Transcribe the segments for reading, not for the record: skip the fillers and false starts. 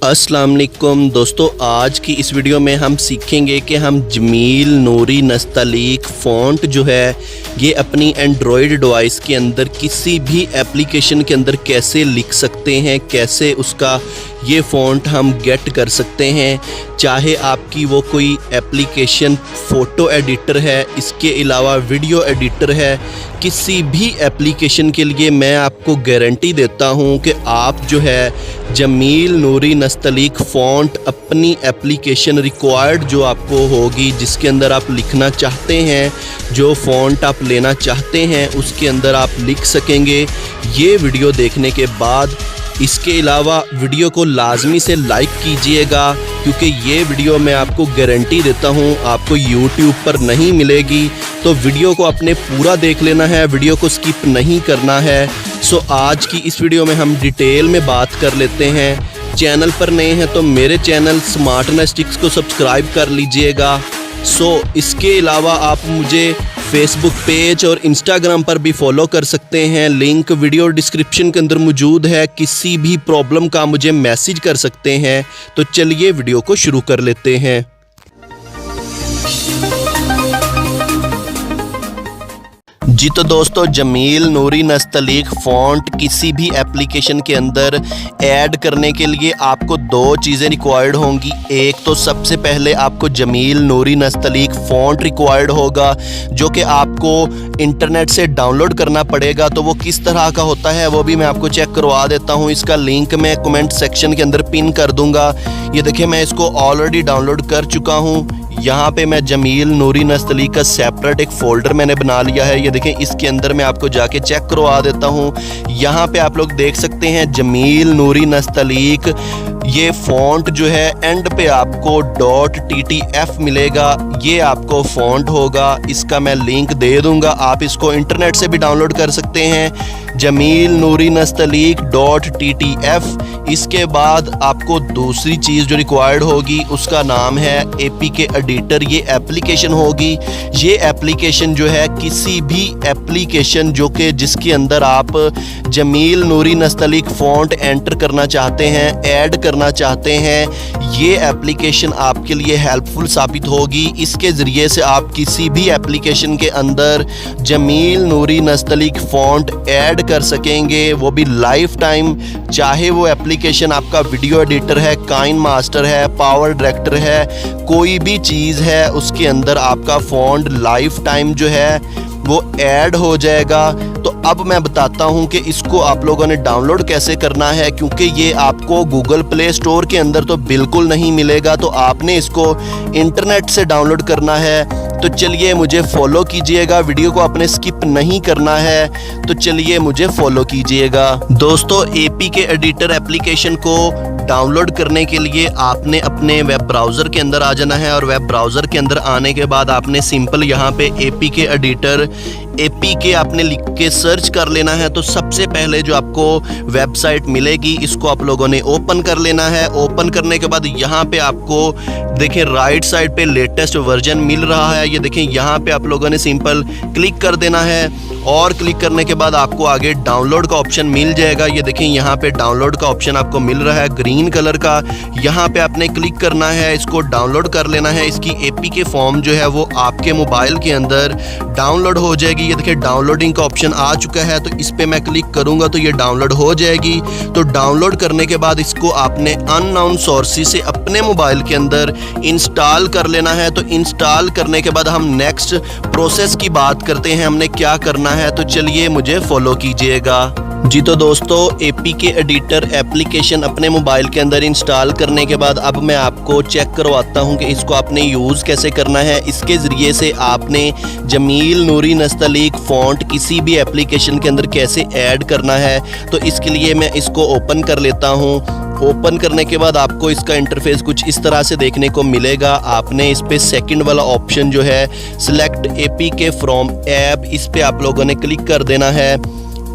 अस्सलाम वालेकुम दोस्तों, आज की इस वीडियो में हम सीखेंगे कि हम जमील नूरी नस्तलीक फ़ॉन्ट जो है ये अपनी एंड्रॉयड डिवाइस के अंदर किसी भी एप्लीकेशन के अंदर कैसे लिख सकते हैं, कैसे उसका ये फ़ॉन्ट हम गेट कर सकते हैं। चाहे आपकी वो कोई एप्लीकेशन फ़ोटो एडिटर है, इसके अलावा वीडियो एडिटर है, किसी भी एप्लीकेशन के लिए मैं आपको गारंटी देता हूँ कि आप जो है जमील नूरी नस्तलीक फ़ॉन्ट अपनी एप्लीकेशन रिक्वायर्ड जो आपको होगी, जिसके अंदर आप लिखना चाहते हैं, जो फ़ॉन्ट आप लेना चाहते हैं उसके अंदर आप लिख सकेंगे ये वीडियो देखने के बाद। इसके अलावा वीडियो को लाजमी से लाइक कीजिएगा, क्योंकि ये वीडियो मैं आपको गारंटी देता हूँ आपको YouTube पर नहीं मिलेगी। तो वीडियो को अपने पूरा देख लेना है, वीडियो को स्किप नहीं करना है। सो आज की इस वीडियो में हम डिटेल में बात कर लेते हैं। चैनल पर नए हैं तो मेरे चैनल स्मार्ट एनालिटिक्स को सब्सक्राइब कर लीजिएगा। इसके अलावा आप मुझे फेसबुक पेज और इंस्टाग्राम पर भी फॉलो कर सकते हैं, लिंक वीडियो डिस्क्रिप्शन के अंदर मौजूद है। किसी भी प्रॉब्लम का मुझे मैसेज कर सकते हैं। तो चलिए वीडियो को शुरू कर लेते हैं। जी तो दोस्तों, जमील नूरी नस्तलीक फ़ॉन्ट किसी भी एप्लीकेशन के अंदर ऐड करने के लिए आपको दो चीज़ें रिक्वायर्ड होंगी। एक तो सबसे पहले आपको जमील नूरी नस्तलीक फ़ॉन्ट रिक्वायर्ड होगा, जो कि आपको इंटरनेट से डाउनलोड करना पड़ेगा। तो वो किस तरह का होता है वो भी मैं आपको चेक करवा देता हूँ। इसका लिंक मैं कमेंट सेक्शन के अंदर पिन कर दूँगा। ये देखिए, मैं इसको ऑलरेडी डाउनलोड कर चुका हूँ। यहाँ पे मैं जमील नूरी नस्तलीक का सेपरेट एक फ़ोल्डर मैंने बना लिया है। ये देखें, इसके अंदर मैं आपको जाके चेक करवा देता हूँ। यहाँ पे आप लोग देख सकते हैं जमील नूरी नस्तलीक, ये फ़ॉन्ट जो है एंड पे आपको .ttf मिलेगा। ये आपको फ़ॉन्ट होगा, इसका मैं लिंक दे दूँगा, आप इसको इंटरनेट से भी डाउनलोड कर सकते हैं। जमील नूरी नस्तलीक .ttf। इसके बाद आपको दूसरी चीज़ जो रिक्वायर्ड होगी उसका नाम है APK एडिटर। ये एप्लीकेशन होगी। ये एप्लीकेशन जो है किसी भी एप्लीकेशन जो कि जिसके अंदर आप जमील नूरी नस्तलीक फ़ॉन्ट एंटर करना चाहते हैं, ऐड करना चाहते हैं, ये एप्लीकेशन आपके लिए हेल्पफुल साबित होगी। इसके ज़रिए से आप किसी भी एप्लीकेशन के अंदर जमील नूरी नस्तलीक फ़ॉन्ट ऐड कर सकेंगे, वो भी लाइफ टाइम। चाहे वो एप्लीकेशन आपका वीडियो एडिटर है, काइन मास्टर है, पावर डायरेक्टर है, कोई भी चीज़ है, उसके अंदर आपका फ़ॉन्ट लाइफ टाइम जो है वो ऐड हो जाएगा। तो अब मैं बताता हूं कि इसको आप लोगों ने डाउनलोड कैसे करना है, क्योंकि ये आपको गूगल प्ले स्टोर के अंदर तो बिल्कुल नहीं मिलेगा। तो आपने इसको इंटरनेट से डाउनलोड करना है। तो चलिए मुझे फॉलो कीजिएगा, वीडियो को आपने स्किप नहीं करना है। तो चलिए मुझे फॉलो कीजिएगा। दोस्तों, APK एडिटर एप्लीकेशन को डाउनलोड करने के लिए आपने अपने वेब ब्राउज़र के अंदर आ जाना है, और वेब ब्राउज़र के अंदर आने के बाद आपने सिंपल यहाँ पे APK एडिटर APK आपने लिख के सर्च कर लेना है। तो सबसे पहले जो आपको वेबसाइट मिलेगी इसको आप लोगों ने ओपन कर लेना है। ओपन करने के बाद यहाँ पे आपको देखें राइट साइड पे लेटेस्ट वर्जन मिल रहा है। ये देखें, यहाँ पे आप लोगों ने सिंपल क्लिक कर देना है, और क्लिक करने के बाद आपको आगे डाउनलोड का ऑप्शन मिल जाएगा। ये देखें, यहाँ पे डाउनलोड का ऑप्शन आपको मिल रहा है ग्रीन कलर का। यहाँ पे आपने क्लिक करना है, इसको डाउनलोड कर लेना है। इसकी APK फॉर्म जो है वो आपके मोबाइल के अंदर डाउनलोड हो जाएगी। ये देखिए, डाउनलोडिंग का ऑप्शन आ चुका है, तो इस पे मैं क्लिक करूँगा तो ये डाउनलोड हो जाएगी। तो डाउनलोड करने के बाद इसको आपने अननोन सोर्सेस से अपने मोबाइल के अंदर इंस्टॉल कर लेना है। तो इंस्टॉल करने के बाद हम नेक्स्ट प्रोसेस की बात करते हैं, हमने क्या करना है। तो चलिए मुझे फॉलो कीजिएगा। जी तो दोस्तों, APK एडिटर एप्लीकेशन अपने मोबाइल के अंदर इंस्टॉल करने के बाद अब मैं आपको चेक करवाता हूं कि इसको आपने यूज़ कैसे करना है। इसके ज़रिए से आपने जमील नूरी नस्तलीक फ़ॉन्ट किसी भी एप्लीकेशन के अंदर कैसे ऐड करना है। तो इसके लिए मैं इसको ओपन कर लेता हूं। ओपन करने के बाद आपको इसका इंटरफेस कुछ इस तरह से देखने को मिलेगा। आपने इस पे सेकंड वाला ऑप्शन जो है सिलेक्ट APK फ्रॉम ऐप, इस पे आप लोगों ने क्लिक कर देना है।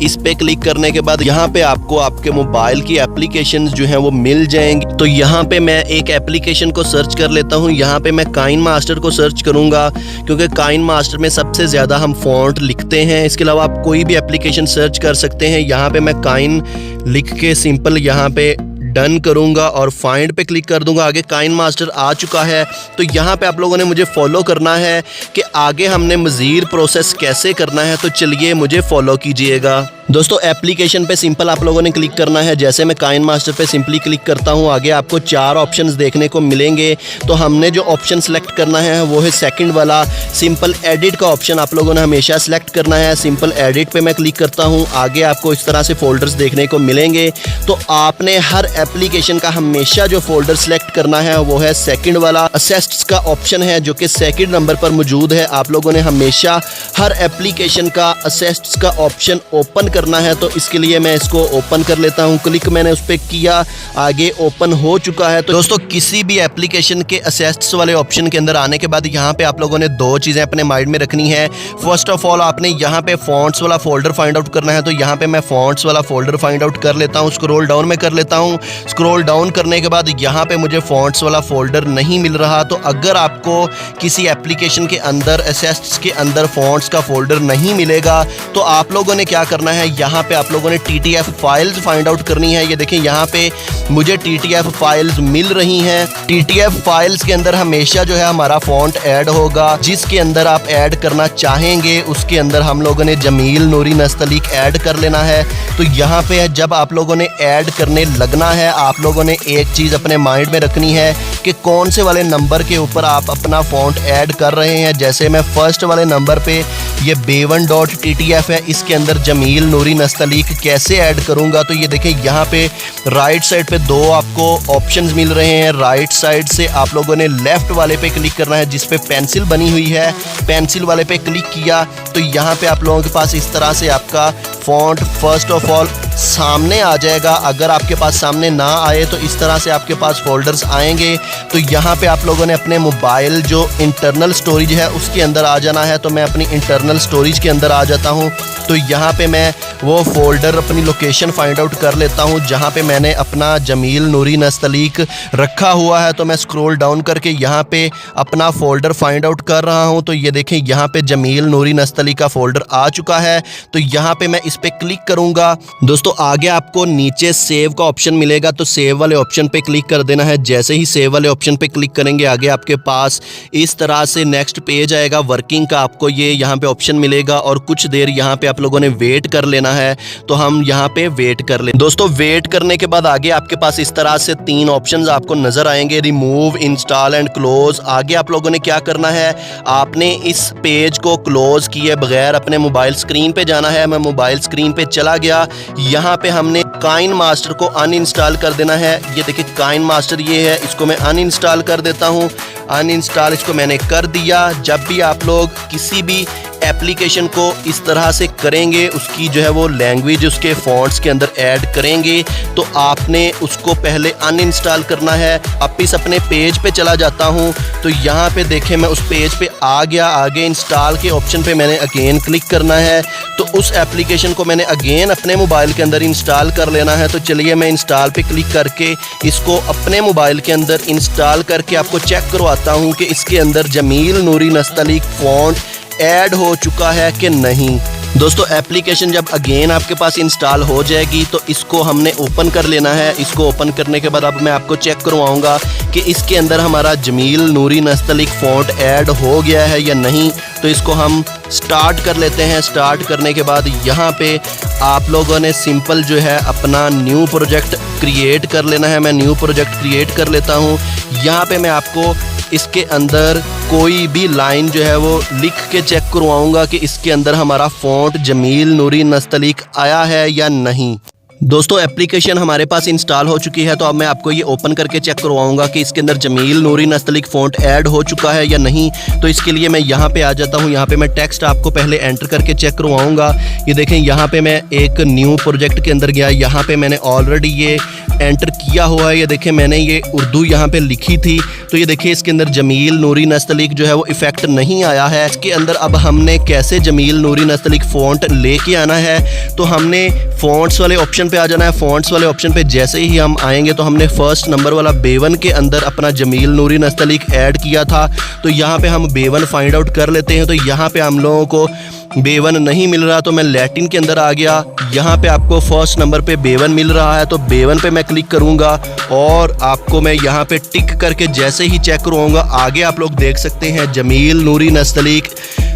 इस पे क्लिक करने के बाद यहाँ पे आपको आपके मोबाइल की एप्लीकेशंस जो हैं वो मिल जाएंगी। तो यहाँ पे मैं एक एप्लीकेशन को सर्च कर लेता हूँ। यहाँ पे मैं काइन मास्टर को सर्च करूँगा, क्योंकि काइन मास्टर में सबसे ज़्यादा हम फ़ॉन्ट लिखते हैं। इसके अलावा आप कोई भी एप्लीकेशन सर्च कर सकते हैं। यहाँ पे मैं काइन लिख के सिंपल यहाँ पे डन करूंगा और फाइंड पे क्लिक कर दूंगा। आगे काइन मास्टर आ चुका है। तो यहाँ पे आप लोगों ने मुझे फॉलो करना है कि आगे हमने मज़ीद प्रोसेस कैसे करना है। तो चलिए मुझे फॉलो कीजिएगा। दोस्तों एप्लीकेशन पे सिंपल आप लोगों ने क्लिक करना है। जैसे मैं काइन मास्टर पे सिंपली क्लिक करता हूँ, आगे आपको 4 ऑप्शंस देखने को मिलेंगे। तो हमने जो ऑप्शन सेलेक्ट करना है वो है सेकंड वाला सिंपल एडिट का ऑप्शन आप लोगों ने हमेशा सेलेक्ट करना है। सिंपल एडिट पे मैं क्लिक करता हूँ, आगे आपको इस तरह से फोल्डर्स देखने को मिलेंगे। तो आपने हर एप्लीकेशन का हमेशा जो फोल्डर सेलेक्ट करना है वो है सेकंड वाला असिस्ट्स का ऑप्शन है, जो कि सेकंड नंबर पर मौजूद है। आप लोगों ने हमेशा हर एप्लीकेशन का असिस्ट्स का ऑप्शन ओपन करना है। तो इसके लिए मैं इसको ओपन कर लेता हूं। क्लिक मैंने उस पर किया, आगे ओपन हो चुका है। तो दोस्तों किसी भी एप्लीकेशन के असिस्ट्स वाले ऑप्शन के अंदर आने के बाद यहाँ पे आप लोगों ने 2 चीज़ें अपने माइंड में रखनी है। फर्स्ट ऑफ ऑल आपने यहाँ पे फॉन्ट्स वाला फोल्डर फाइंड आउट करना है। तो यहाँ पे मैं फॉन्ट्स वाला फोल्डर फाइंड आउट कर लेता हूँ। स्क्रॉल डाउन में कर लेता हूँ। स्क्रॉल डाउन करने के बाद यहाँ पे मुझे फॉन्ट्स वाला फोल्डर नहीं मिल रहा। तो अगर आपको किसी एप्लीकेशन के अंदर असिस्ट्स के अंदर फॉन्ट्स का फोल्डर नहीं मिलेगा तो आप लोगों ने क्या करना है, यहाँ पे आप लोगों ने TTF फाइल्स फाइंड आउट करनी है। ये देखें यहाँ पे मुझे TTF फाइल्स मिल रही हैं। TTF फाइल्स के अंदर हमेशा जो है हमारा फॉन्ट ऐड होगा। जिसके अंदर आप ऐड करना चाहेंगे उसके अंदर हम लोगों ने जमील नूरी नस्तलीक ऐड कर लेना है। तो यहाँ पे जब आप लोगों ने ऐड करने लगना है, आप लोगों ने एक चीज़ अपने माइंड में रखनी है कि कौन से वाले नंबर के ऊपर आप अपना फॉन्ट ऐड कर रहे हैं। जैसे मैं फर्स्ट वाले नंबर पे ये B1.TTF है, इसके अंदर जमील नूरी नस्तलीक कैसे ऐड करूंगा। तो ये देखें यहाँ पे राइट साइड पे 2 आपको ऑप्शंस मिल रहे हैं। राइट साइड से आप लोगों ने लेफ्ट वाले पे क्लिक करना है जिस पे पेंसिल बनी हुई है। पेंसिल वाले पे क्लिक किया तो यहाँ पे आप लोगों के पास इस तरह से आपका फॉन्ट फर्स्ट ऑफ ऑल सामने आ जाएगा। अगर आपके पास सामने ना आए तो इस तरह से आपके पास फोल्डर्स आएंगे। तो यहाँ पे आप लोगों ने अपने मोबाइल जो इंटरनल स्टोरेज है उसके अंदर आ जाना है। तो मैं अपनी इंटरनल स्टोरेज के अंदर आ जाता हूँ। तो यहाँ पे मैं वो फोल्डर अपनी लोकेशन फाइंड आउट कर लेता हूँ जहाँ पे मैंने अपना जमील नूरी नस्तलीक रखा हुआ है। तो मैं स्क्रॉल डाउन करके यहाँ पे अपना फोल्डर फाइंड आउट कर रहा हूँ। तो ये देखें यहाँ पे जमील नूरी नस्तलीक का फोल्डर आ चुका है। तो यहाँ पे मैं इस पे क्लिक करूँगा। दोस्तों आगे आपको नीचे सेव का ऑप्शन मिलेगा। तो सेव वाले ऑप्शन पे क्लिक कर देना है। जैसे ही सेव वाले ऑप्शन पे क्लिक करेंगे आगे आपके पास इस तरह से नेक्स्ट पेज आएगा वर्किंग का। आपको ये यहाँ पे ऑप्शन मिलेगा और कुछ देर यहाँ पे आप लोगों ने वेट कर लेना है। तो हम यहाँ पे वेट कर लें। दोस्तों वेट करने के बाद आगे आपके पास इस तरह से 3 ऑप्शंस आपको नजर आएंगे, रिमूव, इंस्टॉल एंड क्लोज। आगे आप लोगों ने क्या करना है, आपने इस पेज को क्लोज किए बगैर अपने मोबाइल स्क्रीन पे जाना है। मैं मोबाइल स्क्रीन पे चला गया। यहाँ पे हमने काइन मास्टर को अनइंस्टॉल कर देना है। ये देखिए काइन मास्टर ये है, इसको मैं अनइंस्टॉल कर देता हूँ। अनइंस्टॉल इसको मैंने कर दिया। जब भी आप लोग किसी भी एप्लीकेशन को इस तरह से करेंगे, उसकी जो है वो लैंग्वेज उसके फॉन्ट्स के अंदर ऐड करेंगे, तो आपने उसको पहले अनइंस्टॉल करना है। वापिस अपने पेज पे चला जाता हूँ। तो यहाँ पे देखें मैं उस पेज पे आ गया। आगे इंस्टॉल के ऑप्शन पे मैंने अगेन क्लिक करना है। तो उस एप्लीकेशन को मैंने अगेन अपने मोबाइल के अंदर इंस्टॉल कर लेना है। तो चलिए मैं इंस्टॉल पे क्लिक करके इसको अपने मोबाइल के अंदर इंस्टॉल करके आपको चेक करवाता हूँ कि इसके अंदर जमील नूरी नस्तलीक फॉन्ट ऐड हो चुका है कि नहीं। दोस्तों एप्लीकेशन जब अगेन आपके पास इंस्टॉल हो जाएगी तो इसको हमने ओपन कर लेना है। इसको ओपन करने के बाद अब मैं आपको चेक करवाऊंगा कि इसके अंदर हमारा जमील नूरी नस्तलीक फॉन्ट ऐड हो गया है या नहीं। तो इसको हम स्टार्ट कर लेते हैं। स्टार्ट करने के बाद यहाँ पे आप लोगों ने सिंपल जो है अपना न्यू प्रोजेक्ट क्रिएट कर लेना है। मैं न्यू प्रोजेक्ट क्रिएट कर लेता हूँ। यहाँ पे मैं आपको इसके अंदर कोई भी लाइन जो है वो लिख के चेक करवाऊंगा कि इसके अंदर हमारा फॉन्ट जमील नूरी नस्तलीक आया है या नहीं। दोस्तों एप्लीकेशन हमारे पास इंस्टॉल हो चुकी है। तो अब मैं आपको ये ओपन करके चेक करवाऊंगा कि इसके अंदर जमील नूरी नस्तलीक फ़ॉन्ट ऐड हो चुका है या नहीं। तो इसके लिए मैं यहाँ पे आ जाता हूँ। यहाँ पे मैं टेक्स्ट आपको पहले एंटर करके चेक करवाऊंगा। ये देखें यहाँ पे मैं एक न्यू प्रोजेक्ट के अंदर गया। यहाँ पे मैंने ऑलरेडी ये एंटर किया हुआ है। ये देखें मैंने ये उर्दू यहाँ पे लिखी थी। तो ये देखिए इसके अंदर जमील नूरी नस्तलीक जो है वो इफेक्ट नहीं आया है। इसके अंदर अब हमने कैसे जमील नूरी नस्तलीक फ़ॉन्ट लेके आना है, तो हमने फ़ॉन्ट्स वाले ऑप्शन पे आ जाना है। फ़ॉन्ट्स वाले ऑप्शन पे जैसे ही हम आएंगे तो हमने फर्स्ट नंबर वाला B1 के अंदर अपना जमील नूरी नस्तलीक ऐड किया था। तो यहाँ पे हम B1 फाइंड आउट कर लेते हैं। तो यहाँ पे हम लोगों को B1 नहीं मिल रहा तो मैं लैटिन के अंदर आ गया। यहाँ पे आपको फर्स्ट नंबर पे B1 मिल रहा है तो B1 पे मैं क्लिक करूँगा और आपको मैं यहाँ पे टिक करके जैसे ही चेक करूँगा आगे आप लोग देख सकते हैं जमील नूरी नस्तलीक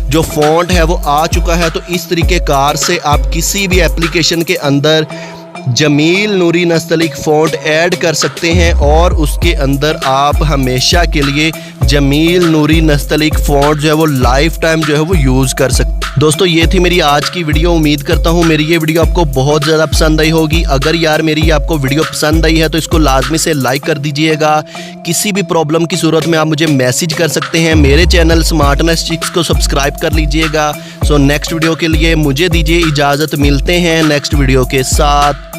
जो फ़ॉन्ट है वो आ चुका है। तो इस तरीके कार से आप किसी भी एप्लीकेशन के अंदर जमील नूरी नस्तलीक फ़ॉन्ट ऐड कर सकते हैं और उसके अंदर आप हमेशा के लिए जमील नूरी नस्तलीक फ़ॉन्ट जो है वो लाइफ टाइम जो है वो यूज़ कर सकते हैं। दोस्तों ये थी मेरी आज की वीडियो। उम्मीद करता हूँ मेरी ये वीडियो आपको बहुत ज़्यादा पसंद आई होगी। अगर यार मेरी आपको वीडियो पसंद आई है तो इसको लाजमी से लाइक कर दीजिएगा। किसी भी प्रॉब्लम की सूरत में आप मुझे मैसेज कर सकते हैं। मेरे चैनल स्मार्टनेस चिक्स को सब्सक्राइब कर लीजिएगा। सो नेक्स्ट वीडियो के लिए मुझे दीजिए इजाज़त। मिलते हैं नेक्स्ट वीडियो के साथ।